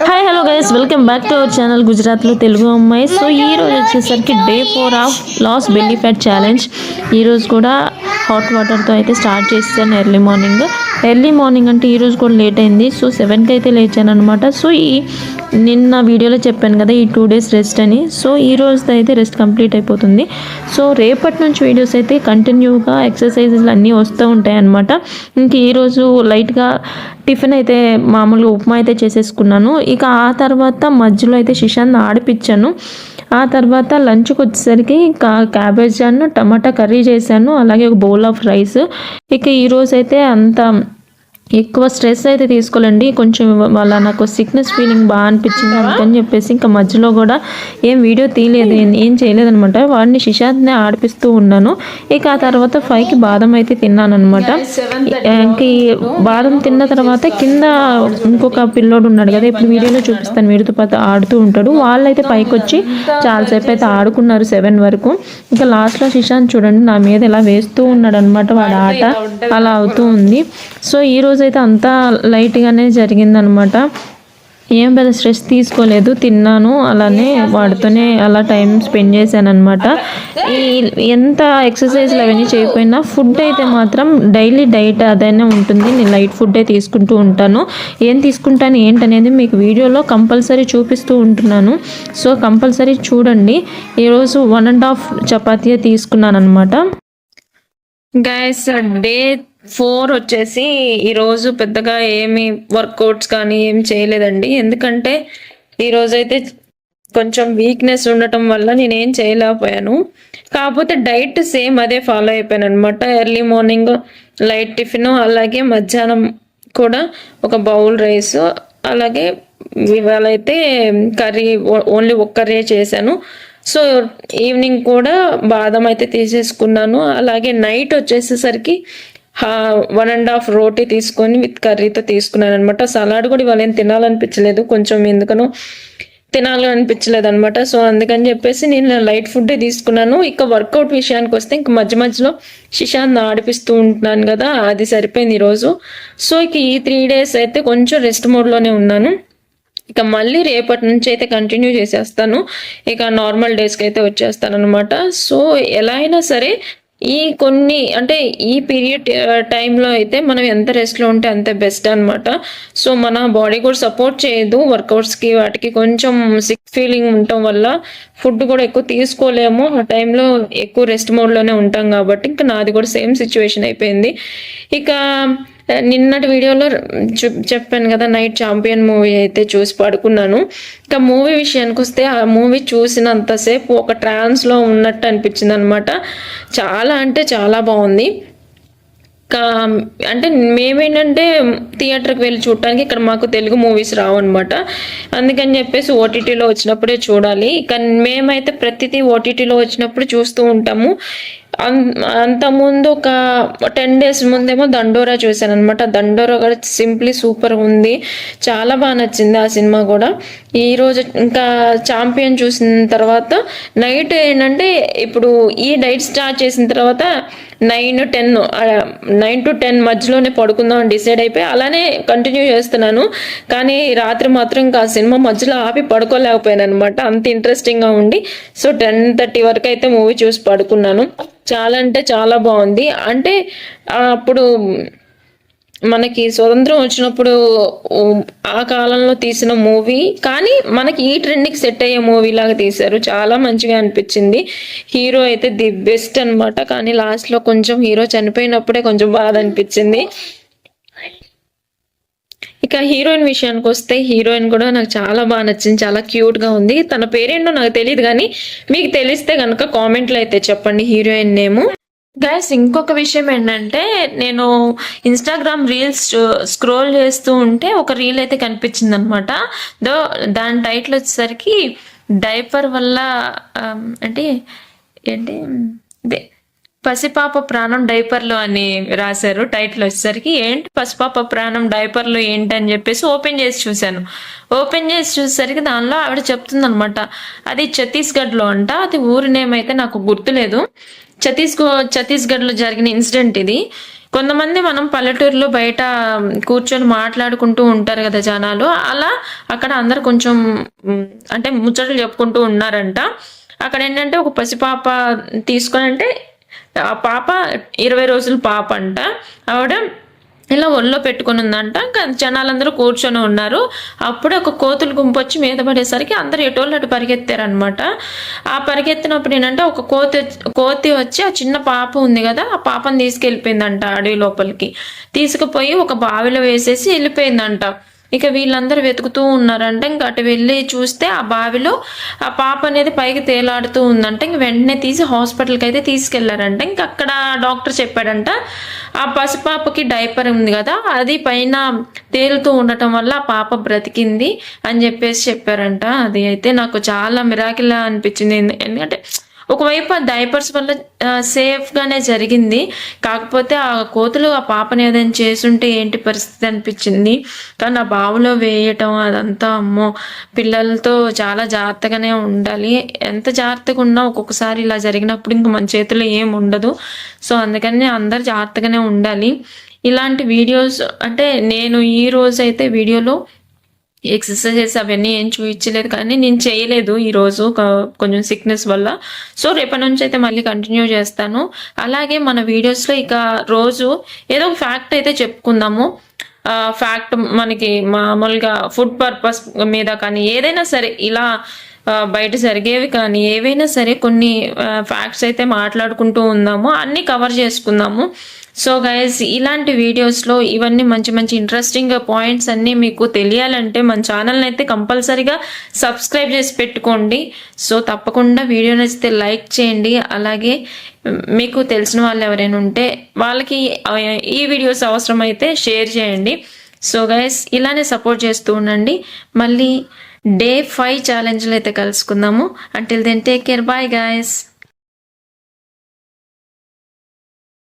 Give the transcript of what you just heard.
Hi hello guys, welcome back to our channel గుజరాత్లో తెలుగు అమ్మాయి. So ఈ రోజు వచ్చేసరికి day 4 of lose belly fat challenge. ఈరోజు కూడా హాట్ వాటర్తో అయితే స్టార్ట్ చేస్తాను ఎర్లీ మార్నింగ్ అంటే ఈరోజు కూడా లేట్ అయింది. సో 7కి అయితే లేచాను అనమాట. సో నిన్న వీడియోలో చెప్పాను కదా ఈ 2 days రెస్ట్ అని. సో ఈ రోజు అయితే రెస్ట్ కంప్లీట్ అయిపోతుంది. సో రేపటి నుంచి వీడియోస్ అయితే కంటిన్యూగా ఎక్సర్సైజెస్ అన్నీ వస్తూ ఉంటాయి అనమాట. ఇంక ఈరోజు లైట్గా టిఫిన్ అయితే మామూలుగా ఉప్మా అయితే చేసేసుకున్నాను. ఇక ఆ తర్వాత మధ్యలో అయితే శిశాంత్ ఆడిపించాను. ఆ తర్వాత లంచ్కి వచ్చేసరికి క్యాబేజ్ టమాటా కర్రీ చేశాను, అలాగే ఒక బౌల్ ఆఫ్ రైస్. ఇక ఈరోజు అయితే అంత ఎక్కువ స్ట్రెస్ అయితే తీసుకోలేండి, కొంచెం వాళ్ళ నాకు సిక్నెస్ ఫీలింగ్ బాగా అనిపించింది అందుకని చెప్పేసి ఇంకా మధ్యలో కూడా ఏం వీడియో తీయలేదు, ఏం చేయలేదనమాట. వాడిని శిశాంత్ని ఆడిపిస్తూ ఉన్నాను. ఇక ఆ తర్వాత 5కి బాదం అయితే తిన్నాను అనమాట. ఇంక బాదం తిన్న తర్వాత కింద ఇంకొక పిల్లోడు ఉన్నాడు కదా, ఇప్పుడు వీడియోలో చూపిస్తాను, వీడితో పాటు ఆడుతూ ఉంటాడు. వాళ్ళైతే పైకి వచ్చి చాలాసేపు అయితే ఆడుకున్నారు 7 వరకు. ఇంకా లాస్ట్లో శిశాంత్ చూడండి నా మీద ఇలా వేస్తూ ఉన్నాడు అనమాట, వాడి ఆట అలా అవుతూ ఉంది. సో ఈరోజు అయితే అంతా లైట్గానే జరిగిందనమాట, ఏం పెద్ద స్ట్రెస్ తీసుకోలేదు, తిన్నాను, అలానే వాడితోనే అలా టైం స్పెండ్ చేశాను అనమాట. ఎంత ఎక్సర్సైజ్లు అవన్నీ చేయకపోయినా ఫుడ్ అయితే మాత్రం డైలీ డైట్ అదైనా ఉంటుంది. నేను లైట్ ఫుడ్డే తీసుకుంటూ ఉంటాను. ఏం తీసుకుంటాను ఏంటనేది మీకు వీడియోలో కంపల్సరీ చూపిస్తూ ఉంటున్నాను. సో కంపల్సరీ చూడండి. ఈరోజు 1.5 చపాతీ తీసుకున్నాను అనమాట. గైస్ డే 4 వచ్చేసి ఈరోజు పెద్దగా ఏమి వర్కౌట్స్ కానీ ఏం చేయలేదండి, ఎందుకంటే ఈరోజైతే కొంచెం వీక్నెస్ ఉండటం వల్ల నేనేం చేయలేకపోయాను. కాకపోతే డైట్ సేమ్ అదే ఫాలో అయిపోయాను అనమాట. ఎర్లీ మార్నింగ్ లైట్ టిఫిన్, అలాగే మధ్యాహ్నం కూడా ఒక బౌల్ రైస్, అలాగే ఇవాళ అయితే కర్రీ ఓన్లీ ఒక కర్రీ చేశాను. సో ఈవినింగ్ కూడా బాదం అయితే తీసేసుకున్నాను. అలాగే నైట్ వచ్చేసేసరికి 1.5 రోటీ తీసుకొని విత్ కర్రీతో తీసుకున్నాను అనమాట. సలాడ్ కూడా ఇవాళ ఏం తినాలనిపించలేదు, కొంచెం ఎందుకనో తినాలనిపించలేదు అనమాట. సో అందుకని చెప్పేసి నేను లైట్ ఫుడ్డే తీసుకున్నాను. ఇక వర్కౌట్ విషయానికి వస్తే ఇంక మధ్య మధ్యలో శిశాంత్ ఆడిపిస్తూ ఉంటున్నాను కదా, అది సరిపోయింది ఈరోజు. సో ఇక ఈ 3 days అయితే కొంచెం రెస్ట్ మోడ్లోనే ఉన్నాను. ఇక మళ్ళీ రేపటి నుంచి అయితే కంటిన్యూ చేసేస్తాను. ఇక నార్మల్ డేస్కి అయితే వచ్చేస్తాను అనమాట. సో ఎలా అయినా సరే ఈ పీరియడ్ టైంలో అయితే మనం ఎంత రెస్ట్లో ఉంటే అంతే బెస్ట్ అనమాట. సో మన బాడీ కూడా సపోర్ట్ చేయదు వర్కౌట్స్కి, వాటికి కొంచెం సిక్ ఫీలింగ్ ఉండటం వల్ల ఫుడ్ కూడా ఎక్కువ తీసుకోలేము. ఆ టైంలో ఎక్కువ రెస్ట్ మోడ్లోనే ఉంటాం కాబట్టి ఇంకా నాది కూడా సేమ్ సిచ్యువేషన్ అయిపోయింది. ఇక నిన్నటి వీడియోలో చెప్పాను కదా, నైట్ ఛాంపియన్ మూవీ అయితే చూసి పడుకున్నాను. ఇంకా మూవీ విషయానికి వస్తే ఆ మూవీ చూసినంతసేపు ఒక ట్రాన్స్లో ఉన్నట్టు అనిపించింది అనమాట. చాలా అంటే చాలా బాగుంది. అంటే మేమేంటంటే థియేటర్కి వెళ్ళి చూడటానికి ఇక్కడ మాకు తెలుగు మూవీస్ రావు అనమాట. అందుకని చెప్పేసి ఓటీటీలో వచ్చినప్పుడే చూడాలి. ఇక మేమైతే ప్రతిదీ ఓటీటీలో వచ్చినప్పుడు చూస్తూ ఉంటాము. అంతకుముందు ఒక 10 days ముందేమో దండోరా చూశాను అనమాట. దండోరా కూడా సింప్లీ సూపర్ ఉంది, చాలా బాగా నచ్చింది ఆ సినిమా కూడా. ఈరోజు ఇంకా ఛాంపియన్ చూసిన తర్వాత నైట్ ఏంటంటే ఇప్పుడు ఈ డైట్ స్టార్ట్ చేసిన తర్వాత 9 to 10 మధ్యలోనే పడుకుందాం డిసైడ్ అయిపోయి అలానే కంటిన్యూ చేస్తున్నాను. కానీ రాత్రి మాత్రం ఇంకా ఆ సినిమా మధ్యలో ఆపి పడుకోలేకపోయాను అనమాట, అంత ఇంట్రెస్టింగ్గా ఉండి. సో 10:30 వరకు అయితే మూవీ చూసి పడుకున్నాను. చాలా అంటే చాలా బాగుంది. అంటే అప్పుడు మనకి స్వతంత్రం వచ్చినప్పుడు ఆ కాలంలో తీసిన మూవీ, కానీ మనకి ఈ ట్రెండ్కి సెట్ అయ్యే మూవీ లాగా తీశారు. చాలా మంచిగా అనిపించింది. హీరో అయితే ది బెస్ట్ అనమాట. కానీ లాస్ట్లో కొంచెం హీరో చనిపోయినప్పుడే కొంచెం బాధ అనిపించింది. ఇక హీరోయిన్ విషయానికి వస్తే హీరోయిన్ కూడా నాకు చాలా బాగా నచ్చింది, చాలా క్యూట్గా ఉంది. తన పేరేంటో నాకు తెలియదు, కానీ మీకు తెలిస్తే కనుక కామెంట్లో అయితే చెప్పండి హీరోయిన్ నేము. గైస్ ఇంకొక విషయం ఏంటంటే, నేను ఇన్స్టాగ్రామ్ రీల్స్ స్క్రోల్ చేస్తూ ఉంటే ఒక రీల్ అయితే కనిపించింది అనమాట. దాని టైటిల్ వచ్చేసరికి డైపర్ వల్ల అంటే ఏంటి పసిపాప ప్రాణం డైపర్లో అని రాశారు. టైటిల్ వచ్చేసరికి ఏంటి పసిపాప ప్రాణం డైపర్లో ఏంటి అని చెప్పేసి ఓపెన్ చేసి చూశాను. ఓపెన్ చేసి చూసేసరికి దానిలో ఆవిడ చెప్తుంది అనమాట, అది ఛత్తీస్గఢ్లో అంట. అది ఊరి నేమ్ అయితే నాకు గుర్తులేదు. ఛత్తీస్గఢ్లో జరిగిన ఇన్సిడెంట్ ఇది. కొంతమంది మనం పల్లెటూరులో బయట కూర్చొని మాట్లాడుకుంటూ ఉంటారు కదా జనాలు, అలా అక్కడ అందరు కొంచెం అంటే ముచ్చట్లు చెప్పుకుంటూ ఉన్నారంట. అక్కడ ఏంటంటే ఒక పసిపాప తీసుకొని, అంటే ఆ పాప 20 రోజుల పాప అంట. ఆవిడ ఇలా ఒళ్ళో పెట్టుకుని ఉందంట. ఇంకా జనాలందరూ కూర్చొని ఉన్నారు. అప్పుడే ఒక కోతులు గుంపు వచ్చి మీద పడేసరికి అందరు ఎటోళ్ళు అటు పరిగెత్తారనమాట. ఆ పరిగెత్తినప్పుడు ఏంటంటే ఒక కోతి వచ్చి ఆ చిన్న పాప ఉంది కదా, ఆ పాపను తీసుకెళ్ళిపోయిందంట అడవి లోపలికి. తీసుకుపోయి ఒక బావిలో వేసేసి వెళ్ళిపోయిందంట. ఇక వీళ్ళందరూ వెతుకుతూ ఉన్నారంట. ఇంక అటు వెళ్ళి చూస్తే ఆ బావిలో ఆ పాప అనేది పైకి తేలాడుతూ ఉందంట. ఇంక వెంటనే తీసి హాస్పిటల్కి అయితే తీసుకెళ్లారంట. ఇంక అక్కడ డాక్టర్ చెప్పాడంట, ఆ పసిపాపకి డైపర్ ఉంది కదా, అది పైన తేలుతూ ఉండటం వల్ల ఆ పాప బ్రతికింది అని చెప్పారంట. అది అయితే నాకు చాలా మిరాకిల్ అనిపించింది. ఎందుకంటే ఒకవైపు ఆ డైపర్స్ వల్ల సేఫ్ గానే జరిగింది. కాకపోతే ఆ కోతులు ఆ పాపని ఏదైనా చేసుంటే ఏంటి పరిస్థితి అనిపించింది. కానీ ఆ బావులో వేయటం అదంతా అమ్మో, పిల్లలతో చాలా జాగ్రత్తగానే ఉండాలి. ఎంత జాగ్రత్తగా ఉన్నా ఒక్కొక్కసారి ఇలా జరిగినప్పుడు ఇంక మన చేతిలో ఏం ఉండదు. సో అందుకని అందరు జాగ్రత్తగానే ఉండాలి. ఇలాంటి వీడియోస్ అంటే నేను ఈ రోజు అయితే వీడియోలో ఎక్సర్సైజెస్ అవన్నీ ఏం చూపించలేదు, కానీ నేను చేయలేదు ఈరోజు కొంచెం సిక్నెస్ వల్ల. సో రేపటి నుంచి అయితే మళ్ళీ కంటిన్యూ చేస్తాను. అలాగే మన వీడియోస్లో ఇక రోజు ఏదో ఒక ఫ్యాక్ట్ అయితే చెప్పుకుందాము. ఫ్యాక్ట్ మనకి మామూలుగా ఫుడ్ పర్పస్ మీద కానీ ఏదైనా సరే ఇలా బయట జరిగేవి కానీ ఏవైనా సరే కొన్ని ఫ్యాక్ట్స్ అయితే మాట్లాడుకుంటూ ఉందాము, అన్నీ కవర్ చేసుకుందాము. సో గైస్, ఇలాంటి వీడియోస్లో ఇవన్నీ మంచి మంచి ఇంట్రెస్టింగ్ పాయింట్స్ అన్నీ మీకు తెలియాలంటే మన ఛానల్ని అయితే కంపల్సరీగా సబ్స్క్రైబ్ చేసి పెట్టుకోండి. సో తప్పకుండా వీడియో నచ్చితే లైక్ చేయండి. అలాగే మీకు తెలిసిన వాళ్ళు ఎవరైనా ఉంటే వాళ్ళకి ఈ వీడియోస్ అవసరమైతే షేర్ చేయండి. సో గైస్, ఇలానే సపోర్ట్ చేస్తూ ఉండండి. మళ్ళీ Day 5 ఛాలెంజ్లో అయితే కలుసుకుందాము. Until then take care, bye guys.